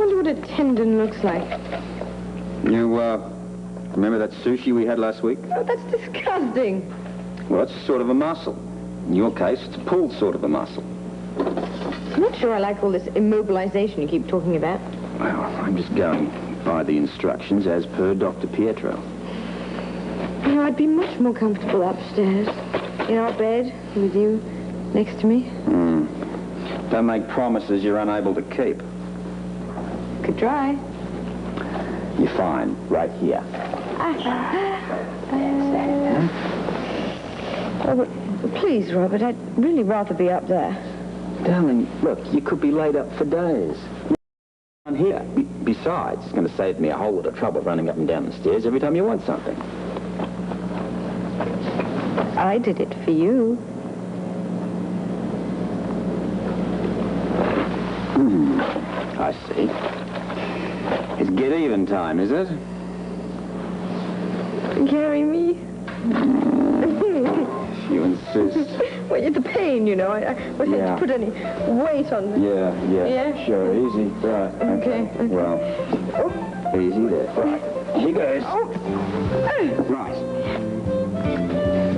wonder what a tendon looks like. You, remember that sushi we had last week? Oh, that's disgusting. Well, it's sort of a muscle. In your case, it's a pulled sort of a muscle. I'm not sure I like all this immobilization you keep talking about. Well, I'm just going by the instructions as per Dr. Pietro. You know, I'd be much more comfortable upstairs, in our bed, with you next to me. Don't make promises you're unable to keep. Could try. You're fine, right here. Oh, but please, Robert, I'd really rather be up there. Darling, look, you could be laid up for days. I'm here. Besides, it's going to save me a whole lot of trouble running up and down the stairs every time you want something. I did it for you. I see. It's get even time, is it? Carry me. If you insist. Well, the pain, you know. I wasn't to put any weight on the... Yeah. Sure, easy. Right. Okay. Well, easy there. Right. Here goes. Oh. Right.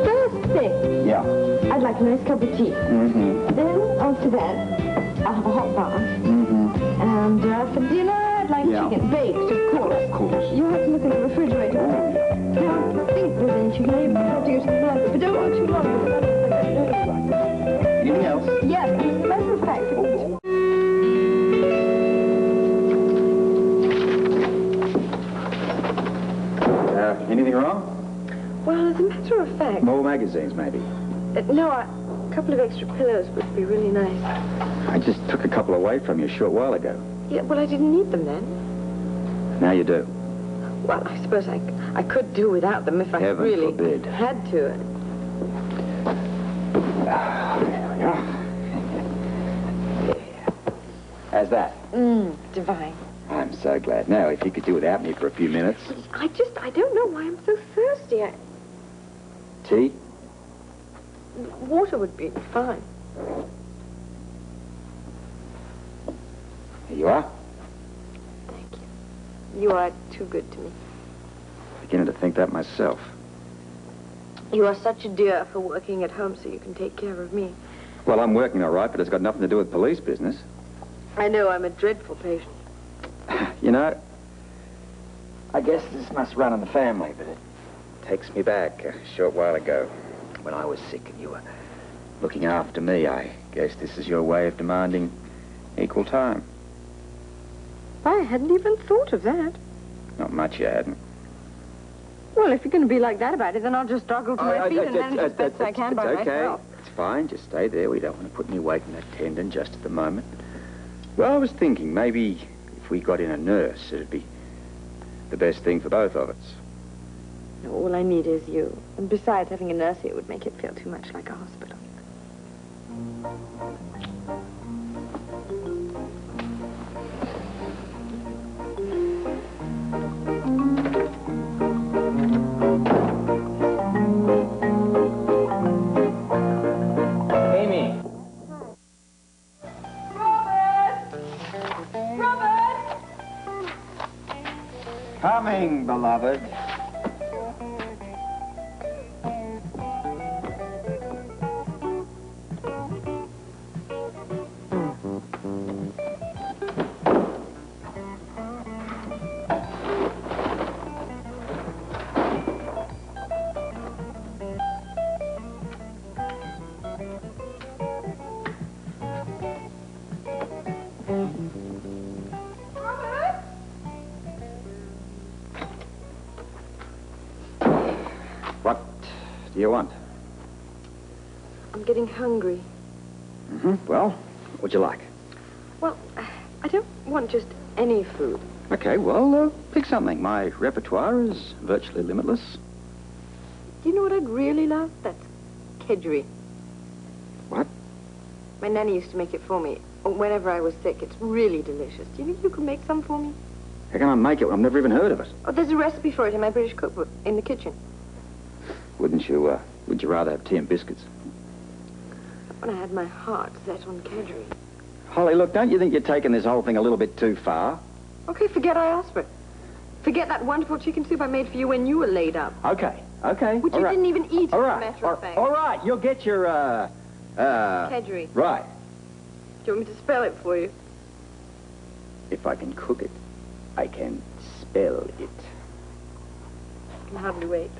First thing, Yeah. I'd like a nice cup of tea. Mm-hmm. Then, after that, I'll have a hot bath. Mm-hmm. And for dinner, I'd like chicken. Baked, of course. Of course. You have to look in the refrigerator. Now, I think there's any chicken. You have to go to the market, but don't go too long. Anything else? Yes, as a matter of fact, Anything wrong? well, as a matter of fact... More magazines, maybe. No, a couple of extra pillows would be really nice. I just took a couple away from you a short while ago. Yeah, well, I didn't need them then. Now you do. Well, I suppose I could do without them if I Heaven really forbid. had to. Yeah. How's that? Divine. I'm so glad. Now, if you could do without me for a few minutes. I don't know why I'm so thirsty. Tea? Water would be fine. Here you are. Thank you. You are too good to me. Beginning to think that myself. You are such a dear for working at home so you can take care of me. Well, I'm working all right, but it's got nothing to do with police business. I know I'm a dreadful patient. You know, I guess this must run in the family, but it takes me back a short while ago when I was sick and you were looking after me. I guess this is your way of demanding equal time. I hadn't even thought of that. Not much you hadn't. Well, if you're going to be like that about it, then I'll just struggle to my feet and manage as best I can by myself. It's fine. Just stay there. We don't want to put any weight in that tendon just at the moment. Well, I was thinking maybe if we got in a nurse, it'd be the best thing for both of us. No, all I need is you. And besides, having a nurse here would make it feel too much like a hospital. Coming, beloved. What do you want? I'm getting hungry. Well, what would you like? Well, I don't want just any food. Okay, well, pick something. My repertoire is virtually limitless. Do you know what I'd really love? That's kedgeree. What? My nanny used to make it for me whenever I was sick. It's really delicious. Do you think you could make some for me? How can I make it when I've never even heard of it? Oh, there's a recipe for it in my British cookbook in the kitchen. Would you rather have tea and biscuits? When I had my heart set on kedgeree. Holly, look, don't you think you're taking this whole thing a little bit too far? Okay, forget I asked for it. Forget that wonderful chicken soup I made for you when you were laid up. Okay. Which you didn't even eat, as a matter of fact. All right, you'll get your, Kedgeree. Right. Do you want me to spell it for you? If I can cook it, I can spell it. I can hardly wait.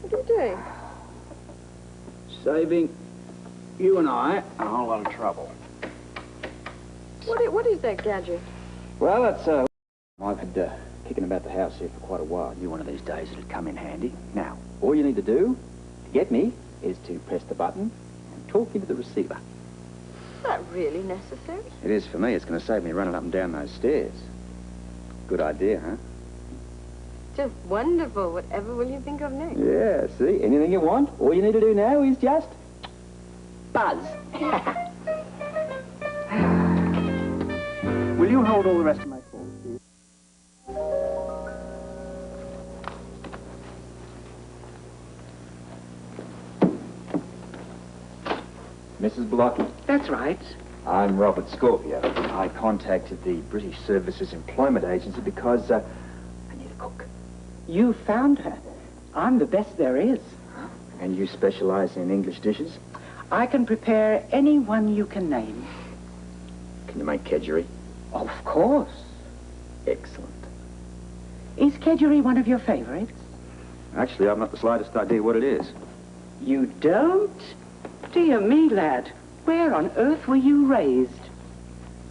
What are you doing? Saving you and I a whole lot of trouble. What is that gadget? Well, it's, I've had kicking about the house here for quite a while. Knew one of these days it'd come in handy. Now, all you need to do to get me is to press the button and talk into the receiver. Is that really necessary? It is for me. It's going to save me running up and down those stairs. Good idea, huh? Just wonderful. Whatever will you think of next? Yeah, see? Anything you want. All you need to do now is just buzz. Will you hold all the rest of my calls, please? Mrs. Blocky. That's right. I'm Robert Scorpio. I contacted the British Services Employment Agency because I need a cook. You found her. I'm the best there is. And you specialize in English dishes? I can prepare any one you can name. Can you make kedgeree? Of course. Excellent. Is kedgeree one of your favorites? Actually, I've not the slightest idea what it is. You don't? Dear me, lad. Where on earth were you raised?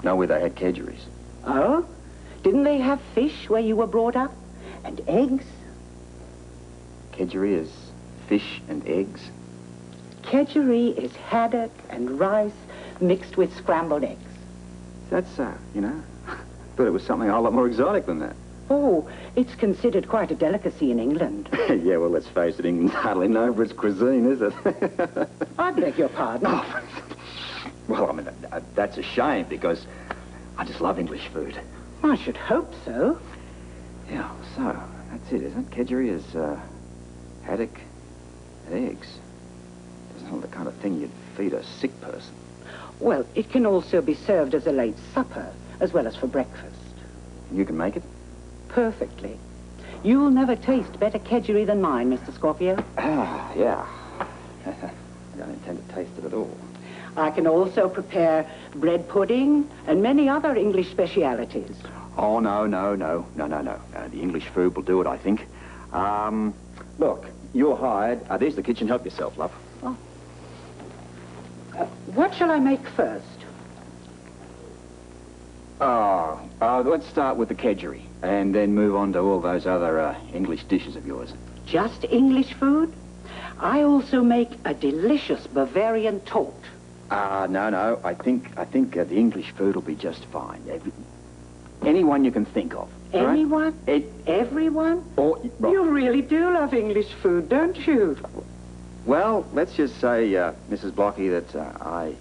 Nowhere they had kedgerees. Oh? Didn't they have fish where you were brought up? And eggs? Kedgeree is fish and eggs? Kedgeree is haddock and rice mixed with scrambled eggs. That's, you know, thought it was something a whole lot more exotic than that. Oh, it's considered quite a delicacy in England. Yeah, well, let's face it, England's hardly known for its cuisine, is it? I beg your pardon. Oh, well, I mean, that's a shame, because I just love English food. I should hope so. Yeah, so, that's it, isn't it? Kedgeree is, haddock and eggs. It's not the kind of thing you'd feed a sick person. Well, it can also be served as a late supper, as well as for breakfast. You can make it? Perfectly. You'll never taste better kedgeree than mine, Mr. Scorpio. Ah, yeah. I don't intend to taste it at all. I can also prepare bread pudding and many other English specialities. Oh, no. The English food will do it, I think. Look, you're hired. There's the kitchen. Help yourself, love. Oh. What shall I make first? Let's start with the kedgeree, and then move on to all those other English dishes of yours. Just English food? I also make a delicious Bavarian torte. No. I think the English food will be just fine. Anyone you can think of. Anyone? Right? Everyone? Right. You really do love English food, don't you? Well, let's just say, Mrs. Blocky, that I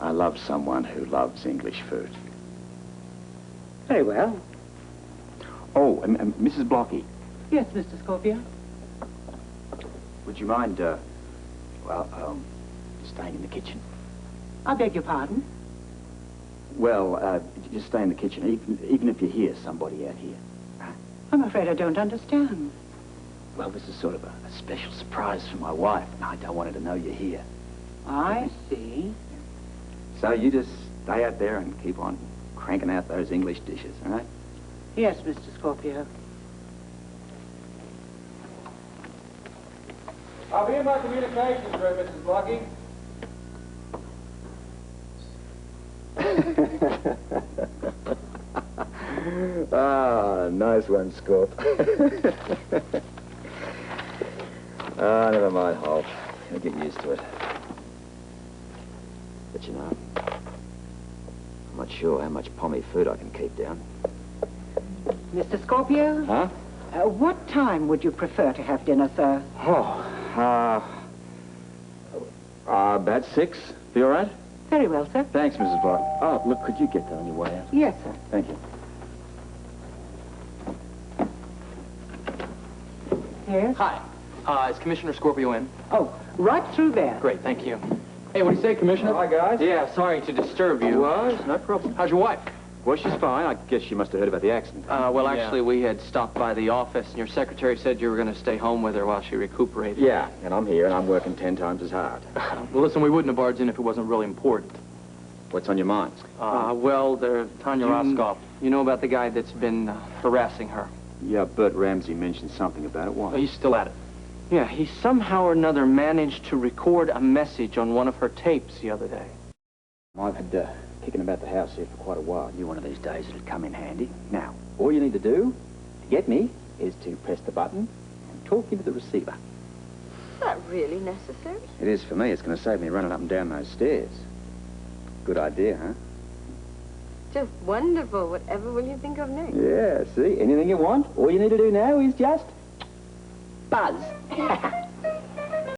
love someone who loves English food. Very well. Oh, and Mrs. Blocky. Yes, Mr. Scorpio? Would you mind, staying in the kitchen? I beg your pardon? Well, just stay in the kitchen, even if you hear somebody out here. I'm afraid I don't understand. Well, this is sort of a special surprise for my wife, and I don't want her to know you're here. I see. So you just stay out there and keep on cranking out those English dishes, all right? Yes, Mr. Scorpio. I'll be in my communications room, Mrs. Blocky. Nice one, Scorp. Never mind, Holt. I'll get used to it. But you know, I'm not sure how much pommy food I can keep down. Mr. Scorpio? Huh? What time would you prefer to have dinner, sir? About 6. Be all right? Very well, sir. Thanks, Mrs. Block. Oh, look, could you get that on your way out? Yes, sir. Thank you. Yes? Hi. Is Commissioner Scorpio in? Oh, right through there. Great, thank you. Hey, what do you say, Commissioner? Hi, guys. Yeah, sorry to disturb you. No problem. How's your wife? Well, she's fine. I guess she must have heard about the accident. Well, actually, we had stopped by the office, and your secretary said you were going to stay home with her while she recuperated. Yeah, and I'm here, and I'm working 10 times as hard. Well, listen, we wouldn't have barged in if it wasn't really important. What's on your mind? Well, Tanya Roscoff. You know about the guy that's been harassing her? Yeah, Bert Ramsey mentioned something about it. Why? Oh, he's still at it. Yeah, he somehow or another managed to record a message on one of her tapes the other day. I've had kicking about the house here for quite a while. Knew one of these days it'd come in handy. Now, all you need to do to get me is to press the button and talk into the receiver. Is that really necessary? It is for me. It's going to save me running up and down those stairs. Good idea, huh? Just wonderful. Whatever will you think of next? Yeah, see? Anything you want. All you need to do now is just buzz.